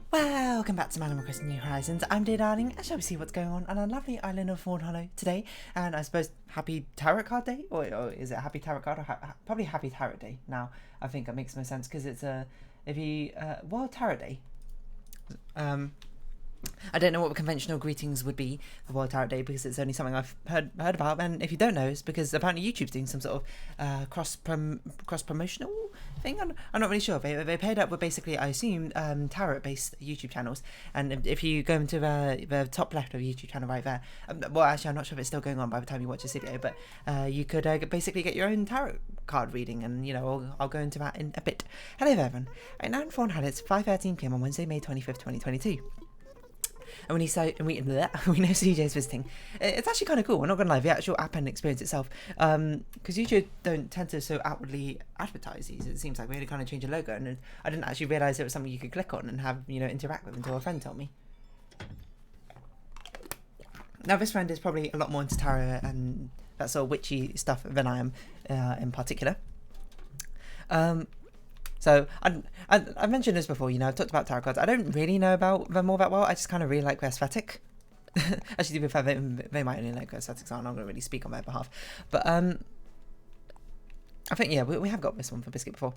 Welcome back to Animal Crossing New Horizons. I'm dear darling, and shall we see what's going on our lovely island of Fawnhollow today? And I suppose happy tarot card day, or is it happy tarot card, or probably happy tarot day? Now I think that makes more sense because it's World Tarot Day. I don't know what the conventional greetings would be for World Tarot Day because it's only something I've heard about, and if you don't know, it's because apparently YouTube's doing some sort of cross promotional thing. I'm not really sure. They paired up with basically, I assume, tarot based YouTube channels, and if you go into the top left of the YouTube channel right there, well actually I'm not sure if it's still going on by the time you watch this video, but you could basically get your own tarot card reading, and I'll go into that in a bit. Hello there everyone. Right now in Fawnhallow it's 5:13 PM on Wednesday, May 25th, 2022. And we know CJ's visiting. It's actually kind of cool. I'm not gonna lie, the actual app and experience itself, because YouTube don't tend to so outwardly advertise these. It seems like we only kind of change a logo, and I didn't actually realise it was something you could click on and have interact with until a friend told me. Now this friend is probably a lot more into tarot and that sort of witchy stuff than I am, in particular. So I mentioned this before, I've talked about tarot cards. I don't really know about them all that well. I just kind of really like their aesthetic. Actually, to be fair, they might only like their aesthetics. I'm not going to really speak on their behalf. But I think, yeah, we have got this one for Biscuit before.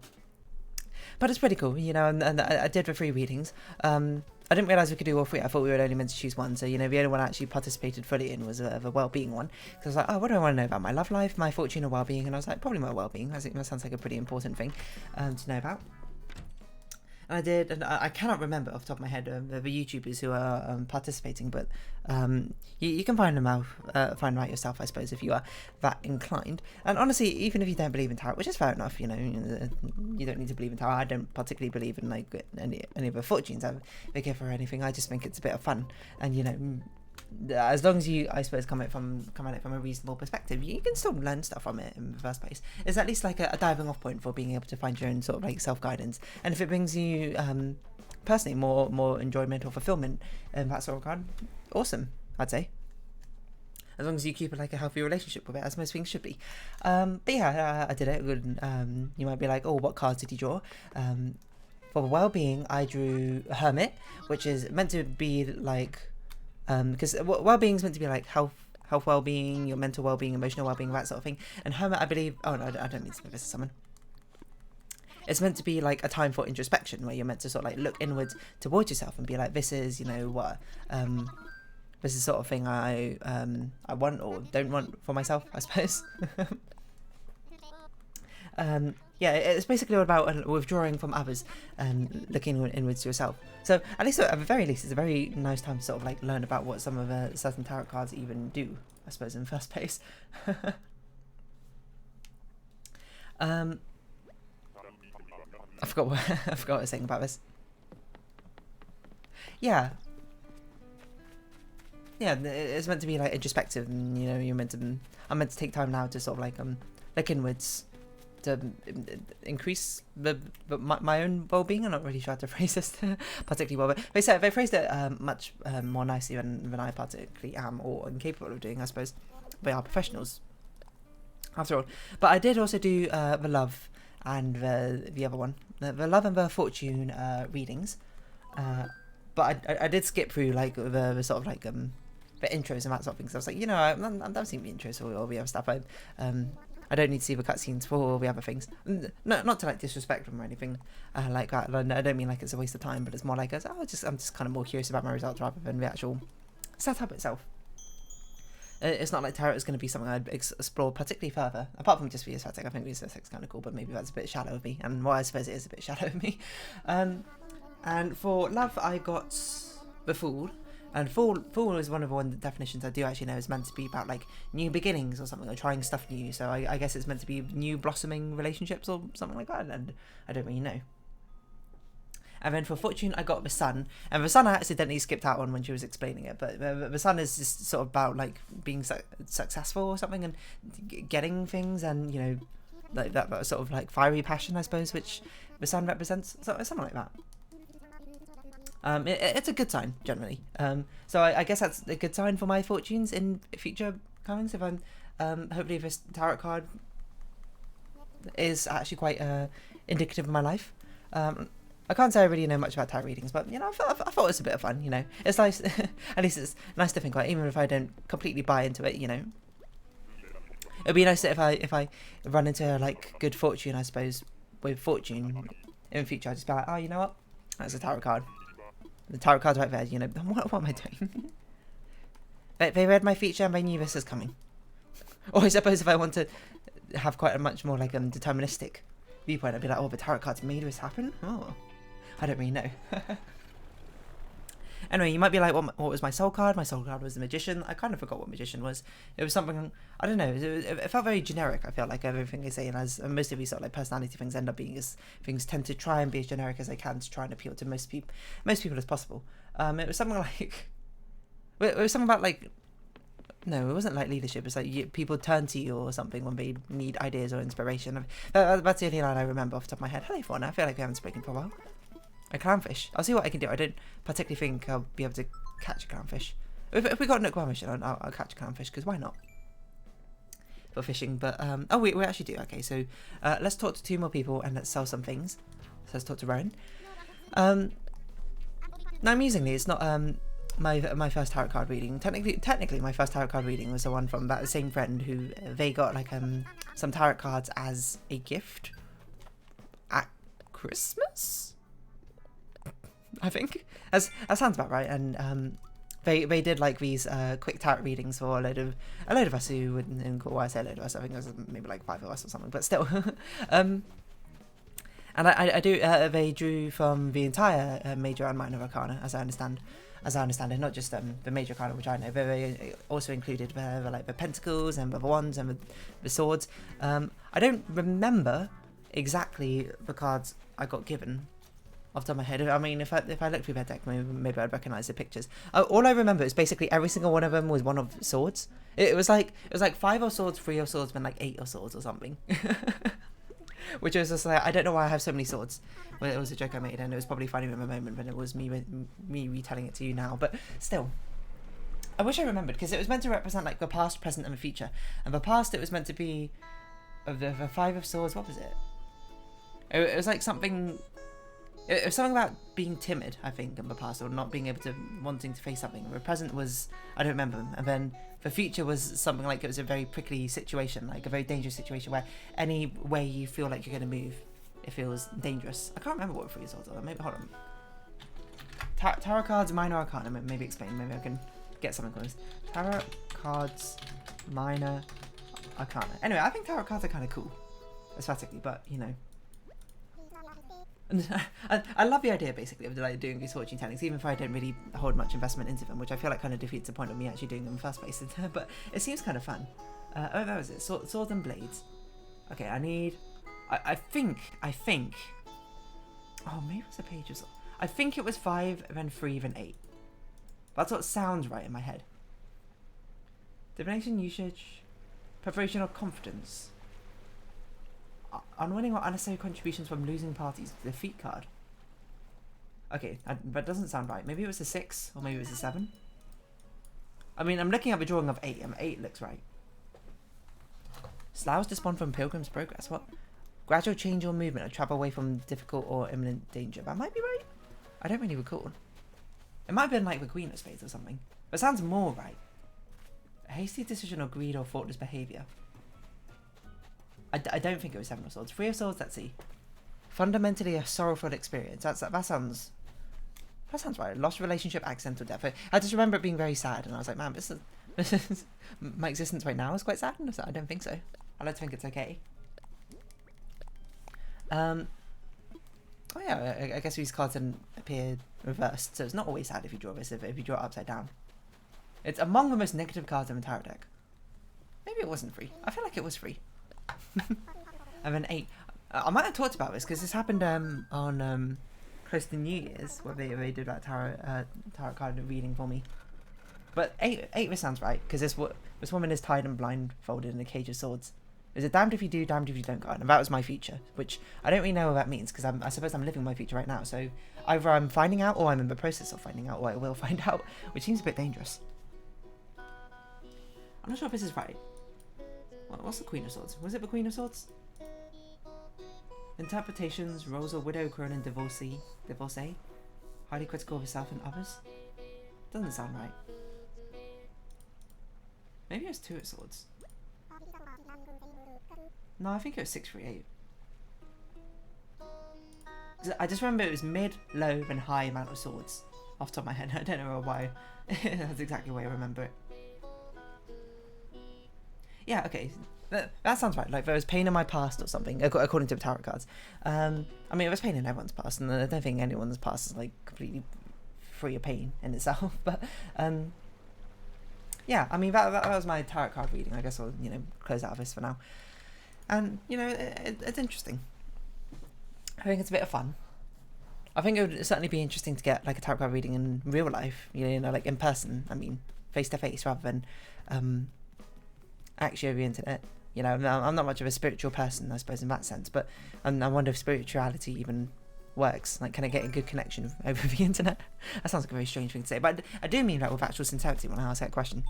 But it's pretty cool, and I did the 3 readings. I didn't realise we could do all 3. I thought we were only meant to choose one. So, the only one I actually participated fully in was the well-being one. Because I was like, oh, what do I want to know about? My love life, my fortune, or well-being? And I was like, probably my well-being. I think that sounds like a pretty important thing to know about. And I did, and I cannot remember off the top of my head the YouTubers who are participating, but you can find them out yourself, I suppose, if you are that inclined. And honestly, even if you don't believe in tarot, which is fair enough, you don't need to believe in tarot. I don't particularly believe in any of the fortunes they give or anything. I just think it's a bit of fun, and as long as you, I suppose, come at it from a reasonable perspective, you can still learn stuff from it in the first place. It's at least like a diving off point for being able to find your own sort of like self-guidance. And if it brings you personally more enjoyment or fulfillment in that sort of regard, awesome, I'd say. As long as you keep like a healthy relationship with it, as most things should be. But yeah, I did it. You might be like, oh, what cards did you draw? For well-being, I drew a Hermit, which is meant to be like, because well-being is meant to be like health well-being, your mental well-being, emotional well-being, that sort of thing. And Hermit, I believe, oh no, I don't mean to make this a summon. It's meant to be like a time for introspection, where you're meant to sort of like look inwards towards yourself and be like, this is, what, this is the sort of thing I want or don't want for myself, I suppose. Yeah, it's basically all about withdrawing from others and looking inwards to yourself. So at least, at the very least, it's a very nice time to sort of like learn about what some of the certain tarot cards even do, I suppose, in the first place. I forgot what I was saying about this. Yeah, it's meant to be like introspective, and I'm meant to take time now to sort of like look inwards, to increase my own well-being. I'm not really sure how to phrase this particularly well, but they phrased it much more nicely than I particularly am or am capable of doing, I suppose. They are professionals, after all. But I did also do the love and the other one, the love and the fortune readings. But I did skip through like the sort of like the intros and that sort of thing. So I was like, I've seen the intros for all the other stuff. I don't need to see the cutscenes for all the other things. No, not to like disrespect them or anything like that. I don't mean like it's a waste of time, but it's more like I'm just kind of more curious about my results rather than the actual setup itself. It's not like tarot is going to be something I'd explore particularly further, apart from just the aesthetic. I think the aesthetic's kind of cool, but maybe that's a bit shallow of me, and I suppose it is a bit shallow of me. And for love, I got the Fool. And Fool is one of the definitions I do actually know is meant to be about like new beginnings or something, or trying stuff new. So I guess it's meant to be new blossoming relationships or something like that, and I don't really know. And then for Fortune, I got the Sun, and the Sun I accidentally skipped out on when she was explaining it. But the Sun is just sort of about like being successful or something, and getting things, and like that sort of like fiery passion, I suppose, which the Sun represents. So something like that. It's a good sign generally. So I guess that's a good sign for my fortunes in future comings. If I'm hopefully this tarot card is actually quite indicative of my life. I can't say I really know much about tarot readings, but, you know, I thought it was a bit of fun, you know. It's nice, at least it's nice to think about it, even if I don't completely buy into it, you know. It'd be nice that if I run into, like, good fortune, I suppose, with fortune in the future, I'd just be like, oh, you know what? That's a tarot card. The tarot card's right there, you know. What am I doing? They read my feature and they knew this is coming. Or I suppose if I want to have quite a much more, like, deterministic viewpoint, I'd be like, oh, the tarot cards made this happen? Oh. I don't really know. Anyway, you might be like, what was my soul card? My soul card was the magician. I kind of forgot what magician was. It was something, I don't know, it felt very generic. I felt like everything they say, and as most of these sort of like personality things end up being, is things tend to try and be as generic as they can to try and appeal to most people as possible. It was something like, it was something about like, no, it wasn't like leadership. It's like people turn to you or something when they need ideas or inspiration. That's the only line I remember off the top of my head. Hello, Fawn. I feel like we haven't spoken for a while. A clownfish. I'll see what I can do. I don't particularly think I'll be able to catch a clownfish. If we got Nook mission, I'll catch a clownfish, because why not? For fishing, but, oh, we actually do. Okay, so, let's talk to 2 more people and let's sell some things. So let's talk to Rowan. Now, amusingly, it's not, my first tarot card reading. Technically, my first tarot card reading was the one from that same friend who, they got, like, some tarot cards as a gift at Christmas? I think that sounds about right, and they did like these quick tarot readings for a load of us who wouldn't. Well, I say a load of us, I think it was maybe like 5 of us or something, but still. And I do. They drew from the entire major and minor arcana, as I understand it, not just the major arcana, which I know. They also included like the pentacles and the wands and the swords. I don't remember exactly the cards I got given off the top of my head. I mean, if I look through their deck, maybe I'd recognise the pictures. All I remember is basically every single one of them was one of swords. It was like 5 of swords, 3 of swords, then like 8 of swords or something. Which was just like, I don't know why I have so many swords. Well, it was a joke I made, and it was probably funny in the moment, but it was me retelling it to you now. But still, I wish I remembered, because it was meant to represent like the past, present, and the future. And the past, it was meant to be of the 5 of swords. What was it? It was like something. It was something about being timid, I think, in the past, or not being able to, wanting to face something. The present was, I don't remember, and then the future was something like it was a very prickly situation, like a very dangerous situation where any way you feel like you're going to move, it feels dangerous. I can't remember what 3 swords are. Maybe, hold on. Tarot cards, minor arcana, maybe explain, maybe I can get something close. Tarot cards, minor arcana. Anyway, I think tarot cards are kind of cool, aesthetically, but, you know. I love the idea, basically, of like doing these fortune tellings, even if I don't really hold much investment into them, which I feel like kind of defeats the point of me actually doing them in the first place. But it seems kind of fun. Oh, that was it. Swords and blades. Okay, I need. I think. Oh, maybe it was a page of. I think it was 5, then 3, then 8. That's what sounds right in my head. Divination, usage, preparation, or confidence. Unwilling or unnecessary contributions from losing parties. Defeat card. Okay, that doesn't sound right. Maybe it was a 6, or maybe it was a 7. I mean, I'm looking at the drawing of 8, and 8 looks right. Sloughs to spawn from Pilgrim's Progress. What? Gradual change or movement, or travel away from difficult or imminent danger. That might be right. I don't really recall. It might have been like the Queen of Spades or something. But it sounds more right. A hasty decision or greed or thoughtless behaviour. I don't think it was 7 of Swords. 3 of Swords, let's see. Fundamentally a sorrowful experience. That sounds right. Lost relationship, accidental death. I just remember it being very sad, and I was like, man, this is my existence right now is quite sad. And I don't think so. I like to think it's okay. Oh yeah, I guess these cards didn't appear reversed, so it's not always sad if you draw this, if you draw it upside down. It's among the most negative cards in the tarot deck. Maybe it wasn't free. I feel like it was free. And then 8. I might have talked about this because this happened on close to New Year's, where they did that tarot card reading for me. But 8 this sounds right, because this woman is tied and blindfolded in a cage of swords. Is it damned if you do, damned if you don't card? And that was my future, which I don't really know what that means, because I suppose I'm living my future right now. So either I'm finding out, or I'm in the process of finding out, or I will find out, which seems a bit dangerous. I'm not sure if this is right. What's the Queen of Swords? Was it the Queen of Swords? Interpretations, roles of widow, crone, and divorcee, highly critical of herself and others. Doesn't sound right. Maybe it was 2 of swords. No, I think it was 638. I just remember it was mid, low, and high amount of swords. Off the top of my head, I don't know why. That's exactly why I remember it. Yeah, okay. That sounds right. Like there was pain in my past or something, according to the tarot cards. I mean, it was pain in everyone's past, and I don't think anyone's past is like completely free of pain in itself. But yeah, I mean that was my tarot card reading. I guess I'll close out of this for now. And it's interesting. I think it's a bit of fun. I think it would certainly be interesting to get like a tarot card reading in real life, like in person. I mean, face to face rather than actually over the internet. I'm not much of a spiritual person, I suppose, in that sense. But I wonder if spirituality even works. Like, can I get a good connection over the internet? That sounds like a very strange thing to say, but I do mean that with actual sincerity when I ask that question.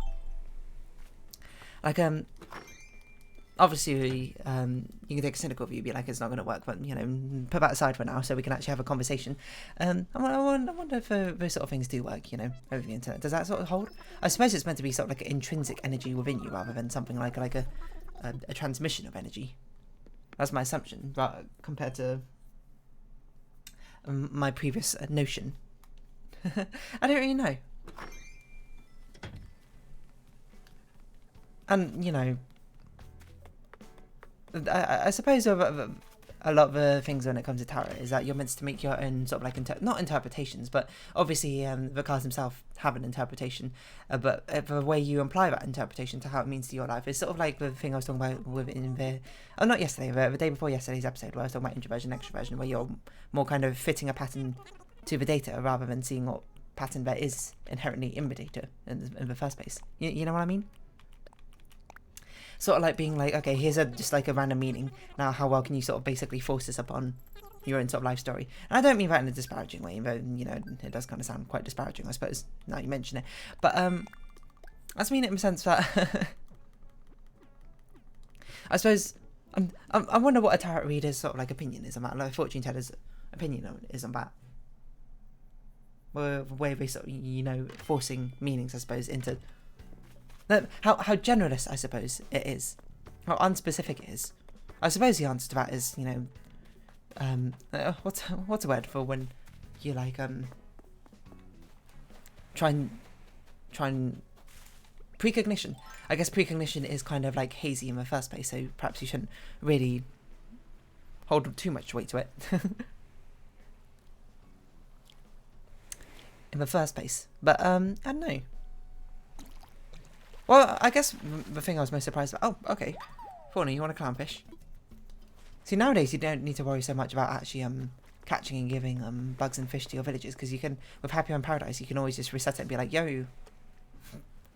Like, obviously, you can take a cynical view, be like, it's not going to work, but, put that aside for now so we can actually have a conversation. I wonder if those sort of things do work, over the internet. Does that sort of hold? I suppose it's meant to be sort of like an intrinsic energy within you rather than something like a transmission of energy. That's my assumption, compared to my previous notion. I don't really know. And, I suppose a lot of the things when it comes to tarot is that you're meant to make your own sort of like not interpretations, but obviously the cards themselves have an interpretation, but the way you apply that interpretation to how it means to your life is sort of like the thing I was talking about within not yesterday, the day before yesterday's episode, where I was talking about introversion, extroversion, where you're more kind of fitting a pattern to the data rather than seeing what pattern there is inherently in the data in the first place. You know what I mean? Sort of like being like, okay, here's just like a random meaning. Now, how well can you sort of basically force this upon your own sort of life story? And I don't mean that in a disparaging way, but it does kind of sound quite disparaging, I suppose, now you mention it. But I just mean it in the sense that I suppose I wonder what a tarot reader's sort of like opinion is on that, like a fortune teller's opinion is on that. Where they sort of, forcing meanings, I suppose, into how generalist, I suppose, it is. How unspecific it is. I suppose the answer to that is, what's a word for when you like try and precognition. I guess precognition is kind of like hazy in the first place, so perhaps you shouldn't really hold too much weight to it. In the first place. But I don't know. Well, I guess the thing I was most surprised about... Oh, okay. Fawny, you want a clownfish? See, nowadays you don't need to worry so much about actually catching and giving bugs and fish to your villagers, because you can, with Happy Home Paradise, you can always just reset it and be like, yo, I'm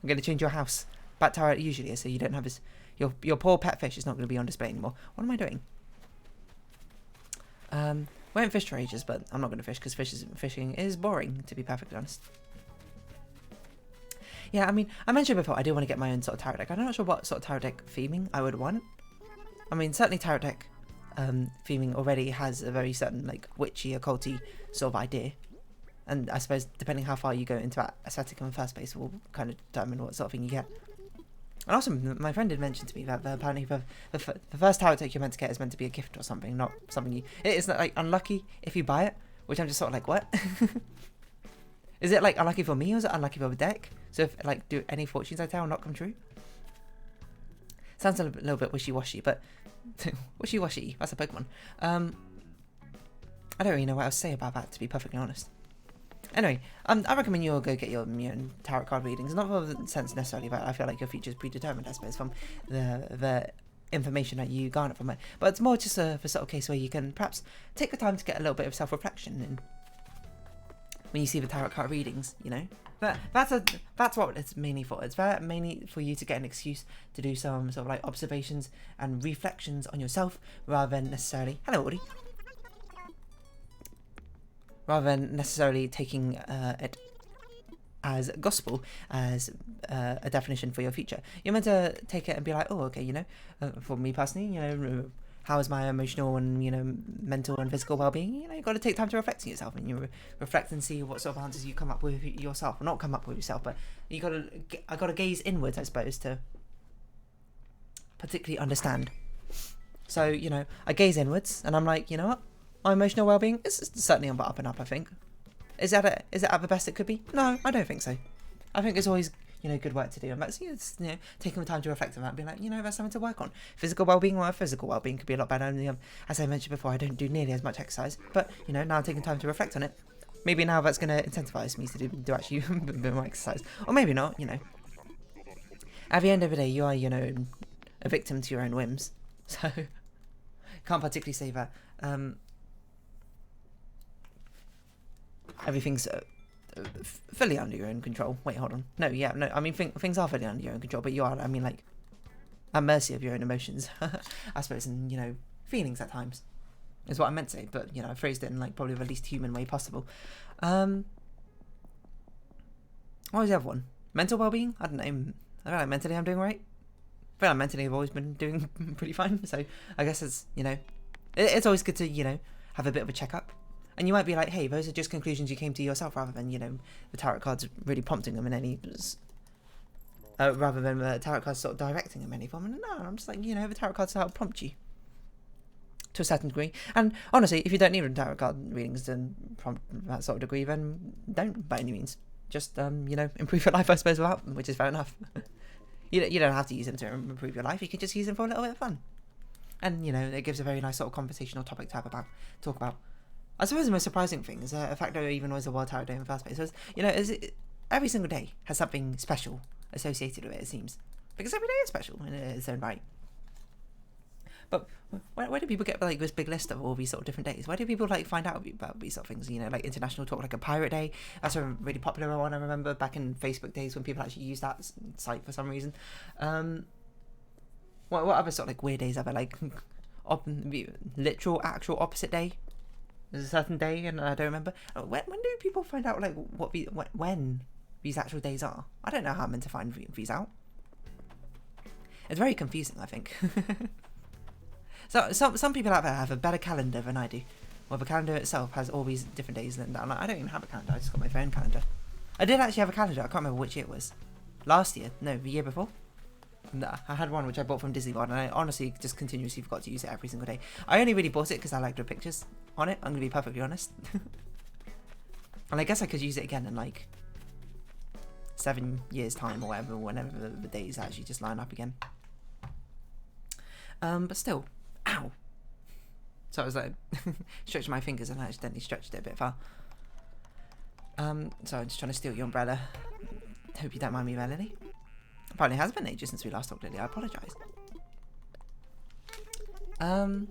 going to change your house back to how it usually is, so you don't have this... Your poor pet fish is not going to be on display anymore. What am I doing? We haven't fished for ages, but I'm not going to fish, because fishing is boring, to be perfectly honest. Yeah, I mean, I mentioned before, I do want to get my own sort of tarot deck. I'm not sure what sort of tarot deck theming I would want. I mean, certainly tarot deck theming already has a very certain, like, witchy, occulty sort of idea. And I suppose, depending how far you go into that aesthetic in the first place, will kind of determine what sort of thing you get. And also, my friend did mention to me that apparently the first tarot deck you're meant to get is meant to be a gift or something, not something you... It's not, like, unlucky if you buy it, which I'm just sort of like, what? Is it, like, unlucky for me, or is it unlucky for the deck? So, if, like, do any fortunes I tell not come true? Sounds a little bit wishy-washy, but... wishy-washy, that's a Pokemon. I don't really know what else to say about that, to be perfectly honest. Anyway, I recommend you all go get your own tarot card readings. Not for the sense necessarily that I feel like your future's predetermined, I suppose, from the information that you garner from it. But it's more just a sort of case where you can perhaps take the time to get a little bit of self-reflection and when you see the tarot card readings, that's what it's mainly for. It's mainly for you to get an excuse to do some sort of like observations and reflections on yourself, rather than necessarily taking it as gospel, as a definition for your future. You're meant to take it and be like, oh, okay, for me personally, how is my emotional and, you know, mental and physical well-being? You know, you've got to take time to reflect on yourself, and you reflect and see what sort of answers you come up with yourself. Well, not come up with yourself, but I got to gaze inwards, I suppose, to particularly understand. So, you know, I gaze inwards, and I'm like, you know what? My emotional well-being is certainly on the up and up, I think. Is it at the best it could be? No, I don't think so. I think it's always, you know, good work to do. And that's, you know, taking the time to reflect on that and be like, you know, that's something to work on. Physical well-being, well, physical well-being could be a lot better. And, as I mentioned before, I don't do nearly as much exercise. But, you know, now I'm taking time to reflect on it. Maybe now that's going to incentivize me to do actually a bit more exercise. Or maybe not, you know. At the end of the day, you are, you know, a victim to your own whims. So, can't particularly say that. Everything's fully under your own control. Wait, hold on. No, yeah, no. I mean, things are fully under your own control, but you are, I mean, like, at mercy of your own emotions, I suppose, and, you know, feelings at times, is what I meant to say. But, you know, I phrased it in, like, probably the least human way possible. What was the other one? Mental well-being? I don't know. I feel like mentally I'm doing right. I feel like mentally I've always been doing pretty fine. So I guess it's, you know, it's always good to, you know, have a bit of a checkup. And you might be like, hey, those are just conclusions you came to yourself, rather than, you know, the tarot cards really prompting them in any, rather than the tarot cards sort of directing them in any form. And no, I'm just like, you know, the tarot cards help prompt you to a certain degree. And honestly, if you don't need tarot card readings to prompt that sort of degree, then don't by any means. Just, you know, improve your life, I suppose, without them, which is fair enough. You don't have to use them to improve your life. You can just use them for a little bit of fun. And, you know, it gives a very nice sort of conversational topic to talk about. I suppose the most surprising thing is the fact that it even was a World Tarot Day in the first place. Was, you know, every single day has something special associated with it, it seems. Because every day is special in its own right. But where do people get, like, this big list of all these sort of different days? Where do people, like, find out about these sort of things? You know, like International Talk, like a Pirate Day. That's a really popular one, I remember, back in Facebook days when people actually used that site for some reason. What other sort of, like, weird days are there? Like, literal, actual opposite day? There's a certain day, and I don't remember. When do people find out, like, when these actual days are? I don't know how I'm meant to find these out. It's very confusing, I think. So some people out there have a better calendar than I do. Well, the calendar itself has all these different days, and I don't even have a calendar. I just got my phone calendar. I did actually have a calendar. I can't remember which year it was. Last year? No, the year before. I had one which I bought from Disney World, and I honestly just continuously forgot to use it every single day. I only really bought it because I liked the pictures on it, I'm going to be perfectly honest. And I guess I could use it again in, like, 7 years' time or whatever, whenever the days actually just line up again. But still, ow! So I was like, stretching my fingers and I accidentally stretched it a bit far. So I'm just trying to steal your umbrella. Hope you don't mind me, Melanie. Apparently it has been ages since we last talked, Lily. I apologise. So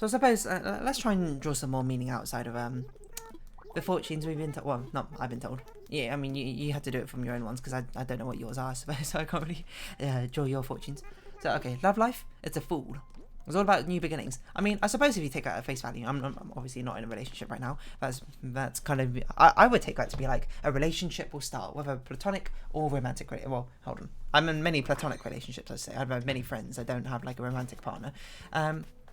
I suppose, let's try and draw some more meaning outside of the fortunes we've been told. Well, not I've been told. Yeah, I mean, you had to do it from your own ones, because I don't know what yours are, I suppose, so I can't really draw your fortunes. So, okay, love life, it's a fool. It's all about new beginnings. I mean, I suppose if you take that at face value, I'm obviously not in a relationship right now. That's kind of, I would take that to be like a relationship will start, whether platonic or romantic. Well, hold on. I'm in many platonic relationships, I'd say. I have many friends. I don't have like a romantic partner.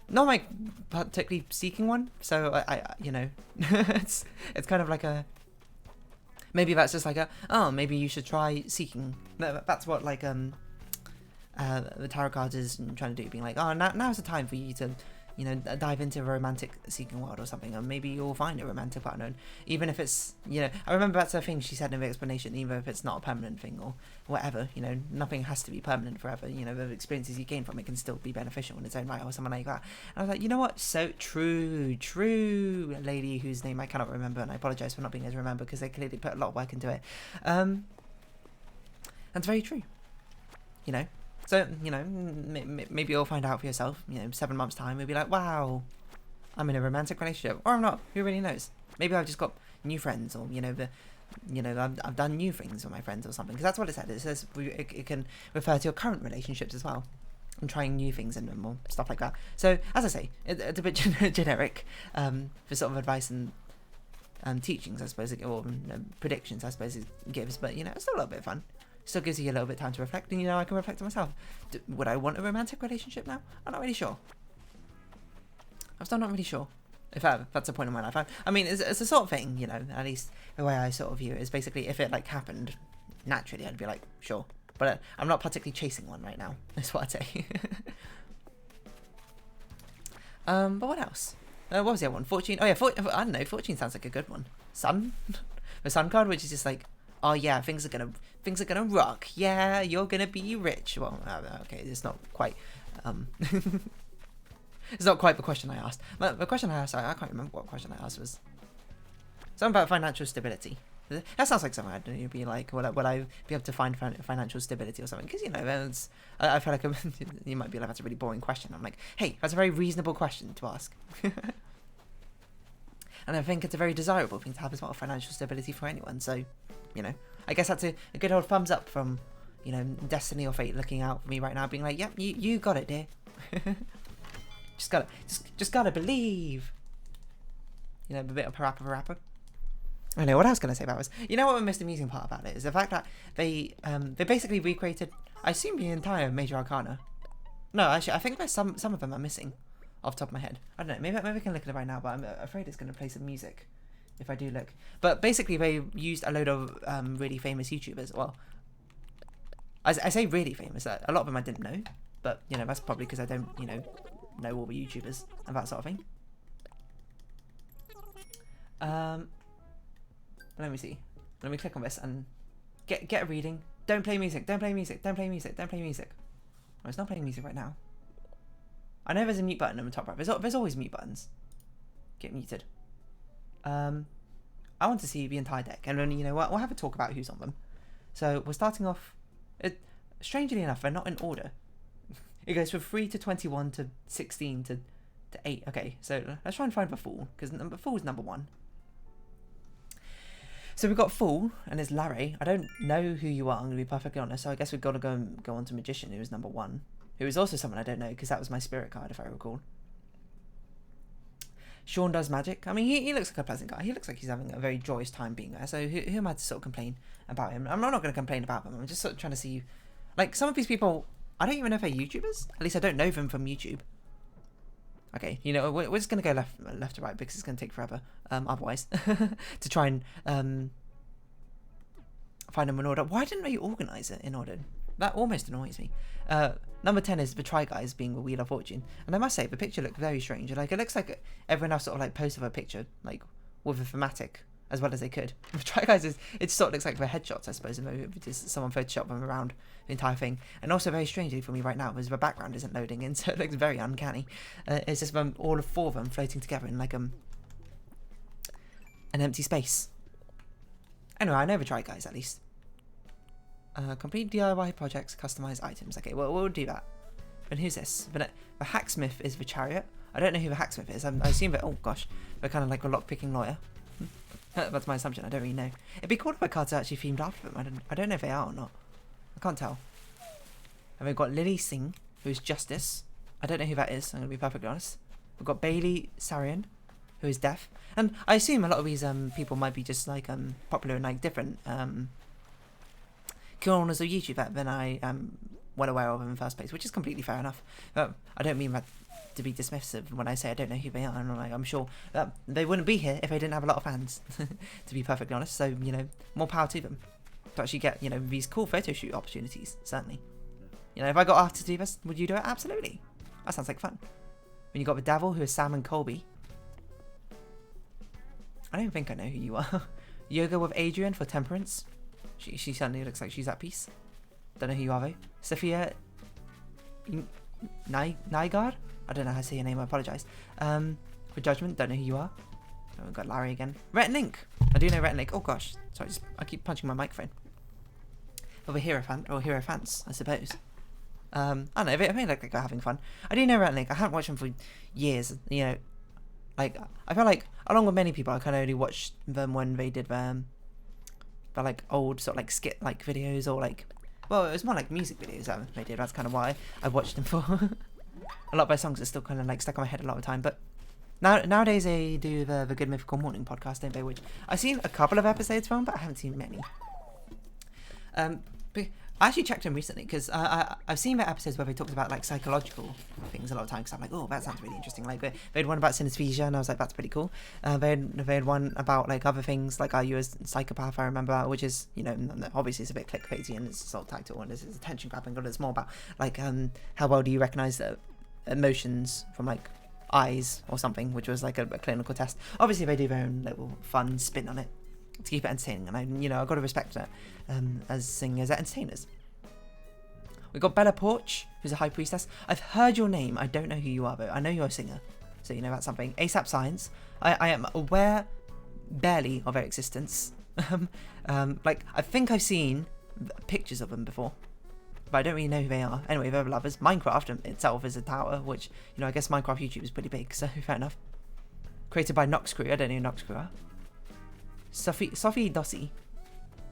Not like particularly seeking one. So I you know, it's kind of like a, maybe that's just like a, oh, maybe you should try seeking. That's what like the tarot cards is trying to do, being like, oh, now's the time for you to, you know, dive into a romantic seeking world or something, and maybe you'll find a romantic partner. And even if it's, you know, I remember that's the thing she said in the explanation, even if it's not a permanent thing or whatever, you know, nothing has to be permanent forever. You know, the experiences you gain from it can still be beneficial in its own right, or something like that. And I was like, you know what, so true, lady whose name I cannot remember, and I apologise for not being able to remember, because they clearly put a lot of work into it. That's very true, you know. So, you know, maybe you'll find out for yourself, you know, 7 months' time, you'll be like, wow, I'm in a romantic relationship. Or I'm not, who really knows? Maybe I've just got new friends, or, you know, I've done new things with my friends or something. Because that's what it said. It says it can refer to your current relationships as well. And trying new things in them or stuff like that. So, as I say, it's a bit generic for sort of advice and teachings, I suppose, or predictions, I suppose, it gives. But, you know, it's still a little bit fun. still gives you a little bit of time to reflect, and I can reflect on myself. Would I want a romantic relationship now? I'm not really sure. I'm still not really sure if that's a point in my life. I mean, it's a sort of thing, at least the way I sort of view it is basically if it like happened naturally, I'd be like, sure. But I'm not particularly chasing one right now, is what I'd say. But what else? What was the other one? Fortune. Oh yeah, I don't know. Fortune sounds like a good one. Sun, the Sun card, which is just like, oh yeah, things are gonna rock. Yeah, you're gonna be rich. Well, okay, it's not quite. It's not quite the question I asked. The question I asked, I can't remember what question I asked was. Something about financial stability. That sounds like something I'd be like, would I be able to find financial stability or something? Because, I feel like you might be like, that's a really boring question. I'm like, hey, that's a very reasonable question to ask. And I think it's a very desirable thing to have as well, financial stability for anyone. So, I guess that's a good old thumbs up from, Destiny or Fate looking out for me right now, being like, yep, you got it, dear. just gotta believe. A bit of parappa. I know what I was gonna say about this. You know what the most amusing part about it is the fact that they basically recreated, I assume, the entire Major Arcana. No, actually, I think there's some of them are missing, off the top of my head. I don't know. Maybe I can look at it right now, but I'm afraid it's gonna play some music if I do look. But basically, they used a load of really famous YouTubers. Well, I say really famous. A lot of them I didn't know, but that's probably because I don't know all the YouTubers and that sort of thing. Let me see. Let me click on this and get a reading. Don't play music. Don't play music. Don't play music. Don't play music. Oh, it's not playing music right now. I know there's a mute button on the top right. There's always mute buttons. Get muted. I want to see the entire deck, and then we'll have a talk about who's on them. So we're starting off. Strangely enough, they're not in order. It goes from 3 to 21 to 16 to 8. Okay, so let's try and find the Fool, because the Fool is number 1. So we've got Fool, and it's Larry. I don't know who you are, I'm going to be perfectly honest, so I guess we've got to go on to Magician, who is number 1. Who is also someone I don't know, because that was my spirit card, if I recall. Sean does magic. I mean, he looks like a pleasant guy. He looks like he's having a very joyous time being there, so who am I to sort of complain about him? I'm not going to complain about them, I'm just sort of trying to see, like, some of these people, I don't even know if they're YouTubers. At least I don't know them from YouTube. Okay, we're just going to go left to right because it's going to take forever, otherwise, to try and find them in order. Why didn't they organise it in order? That almost annoys me. Number 10 is the Try Guys being the Wheel of Fortune. And I must say, the picture looked very strange. Like, it looks like everyone else sort of like posted a picture, like, with a thematic as well as they could. The Try Guys it sort of looks like the headshots, I suppose, and just someone photoshopped them around the entire thing. And also very strangely for me right now is the background isn't loading in, so it looks very uncanny. It's just all of 4 of them floating together in like an empty space. Anyway, I know the Try Guys at least. Complete DIY projects, customize items. Okay, well, we'll do that. And who's this? The Hacksmith is the Chariot. I don't know who the Hacksmith is. I assume that, oh gosh, they're kind of like a lock-picking lawyer. That's my assumption. I don't really know. It'd be cool if my cards are actually themed after them. I don't know if they are or not. I can't tell. And we've got Lily Singh, who's Justice. I don't know who that is. I'm going to be perfectly honest. We've got Bailey Sarian, who is Deaf. And I assume a lot of these people might be just like popular in like different corners of YouTube than I am well aware of in the first place, which is completely fair enough. I don't mean that to be dismissive when I say I don't know who they are. I'm sure that they wouldn't be here if they didn't have a lot of fans, to be perfectly honest. So, more power to them to actually get, these cool photo shoot opportunities, certainly. If I got asked to do this, would you do it? Absolutely. That sounds like fun. When you got the Devil, who is Sam and Colby. I don't think I know who you are. Yoga with Adrian for Temperance. She certainly looks like she's at peace. Don't know who you are though. Sophia Nygaard? I don't know how to say your name, I apologise. For Judgment, don't know who you are. Oh, we've got Larry again. Rhett and Link! I do know Rhett and Link. Oh gosh, sorry, I keep punching my microphone. Of a hero fans, I suppose. I don't know, they look like they're having fun. I do know Rhett and Link. I haven't watched them for years, Like, I feel like, along with many people, I kind of only watched them when they did the like old sort of like skit like videos, or like, well, it was more like music videos that they did. That's kind of why I watched them for. A lot of their songs are still kind of like stuck in my head a lot of the time, but nowadays they do the Good Mythical Morning podcast, don't they? Which I've seen a couple of episodes from, but I haven't seen many. But I actually checked them recently because I've seen their episodes where they talked about like psychological things a lot of times. So I'm like, oh, that sounds really interesting. Like they had one about synesthesia, and I was like, that's pretty cool. They had one about like other things, like are you a psychopath? I remember, which is, you know, obviously it's a bit clickbaity and it's a sort of title and it's attention grabbing, but it's more about like how well do you recognize the emotions from like eyes or something, which was like a clinical test. Obviously they do their own little fun spin on it to keep it entertaining, and I've got to respect that as singers are entertainers. We've got Bella Porch, who's a high priestess. I've heard your name. I don't know who you are, but I know you're a singer, so you know that's something. ASAP Science. I am aware barely of their existence. Like I think I've seen pictures of them before, but I don't really know who they are. Anyway, they're lovers. Minecraft itself is a tower, which, you know, I guess Minecraft YouTube is pretty big, so fair enough. Created by Nox Crew. I don't know who Nox Crew are. Sophie Dossie.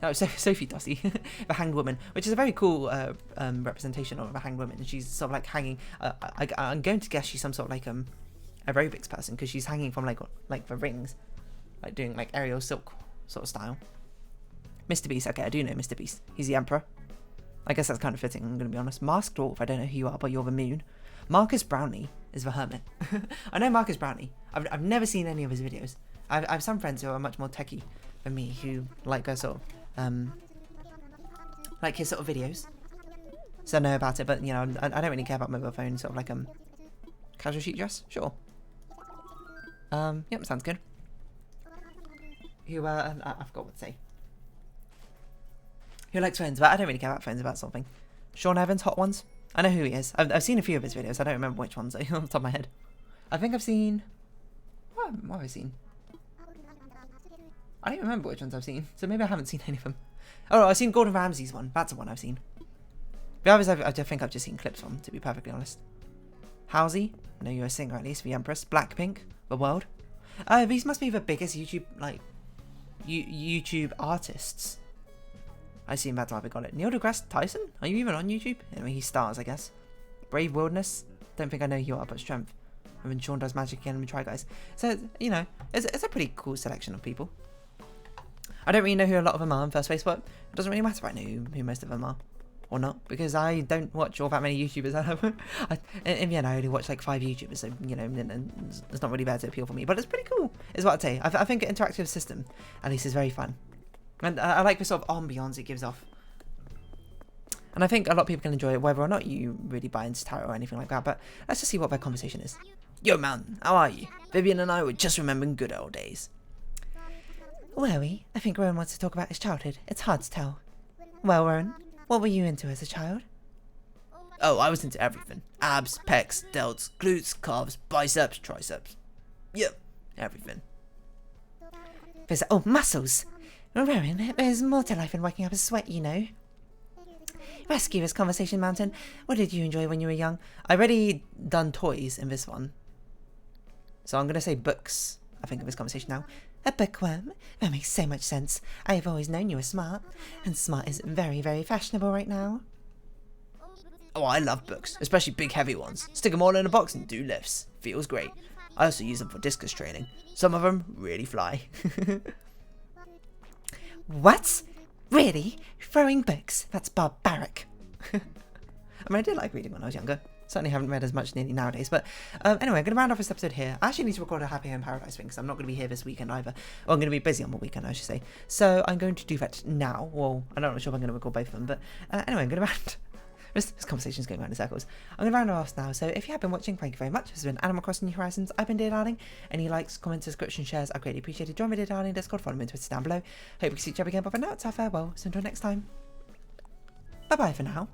No, Sophie Dossie, the hanged woman, which is a very cool representation of a hanged woman. She's sort of like hanging. I'm going to guess she's some sort of like aerobics person, because she's hanging from like the rings, like doing like aerial silk sort of style. Mr. Beast. Okay, I do know Mr. Beast. He's the emperor. I guess that's kind of fitting. I'm going to be honest. Masked Dwarf. I don't know who you are, but you're the moon. Marcus Brownie is the hermit. I know Marcus Brownie. I've never seen any of his videos. I have some friends who are much more techie than me, who like go sort of like his sort of videos, so I know about it. But you know, I don't really care about mobile phones. Sort of like casual sheet dress, sure. Yep, sounds good. Who I forgot what to say. Who likes phones? But I don't really care about phones, about something. Sean Evans, Hot Ones. I know who he is. I've seen a few of his videos. I don't remember which ones off the top of my head. I think I've seen. What have I seen? I don't remember which ones I've seen, so maybe I haven't seen any of them. Oh, I've seen Gordon Ramsay's one. That's the one I've seen. The others I think I've just seen clips from, to be perfectly honest. Halsey, I know you're a singer at least, the Empress. Blackpink, The World. These must be the biggest YouTube, like, YouTube artists. I assume that's why we got it. Neil deGrasse Tyson? Are you even on YouTube? Anyway, he stars, I guess. Brave Wilderness. Don't think I know who you are, but Strength. And then Sean does magic again, and we try, guys. So, you know, it's a pretty cool selection of people. I don't really know who a lot of them are in first place, but it doesn't really matter if I know who most of them are or not, because I don't watch all that many YouTubers. In the end, I only watch like 5 YouTubers, so, you know, it's not really bad to appeal for me, but it's pretty cool, is what I'd say. I think an interactive system, at least, is very fun. And I like the sort of ambiance it gives off. And I think a lot of people can enjoy it, whether or not you really buy into tarot or anything like that, but let's just see what their conversation is. Yo, man, how are you? Vivian and I were just remembering good old days. Were we? I think Rowan wants to talk about his childhood. It's hard to tell. Well, Rowan, what were you into as a child? Oh, I was into everything. Abs, pecs, delts, glutes, calves, biceps, triceps. Yep, everything. Oh, muscles! Rowan, there's more to life than waking up a sweat, you know. Rescue this conversation, Mountain. What did you enjoy when you were young? I've already done toys in this one, so I'm going to say books, I think, of this conversation now. A bookworm? That makes so much sense. I've always known you were smart, and smart is very, very fashionable right now. Oh, I love books, especially big heavy ones. Stick them all in a box and do lifts. Feels great. I also use them for discus training. Some of them really fly. What? Really? Throwing books? That's barbaric. I mean, I did like reading when I was younger. Certainly haven't read as much nearly nowadays. But anyway, I'm going to round off this episode here. I actually need to record a Happy Home Paradise thing, because I'm not going to be here this weekend either. Or I'm going to be busy on the weekend, I should say. So I'm going to do that now. Well, I'm not sure if I'm going to record both of them. But anyway, I'm going to round... This conversation's going around in circles. I'm going to round it off now. So if you have been watching, thank you very much. This has been Animal Crossing New Horizons. I've been Dear Darling. Any likes, comments, subscription, shares, I greatly appreciate it. Join me, Dear Darling. Discord, follow me on Twitter down below. Hope we can see each other again. But for now, it's our farewell. So until next time, bye-bye for now.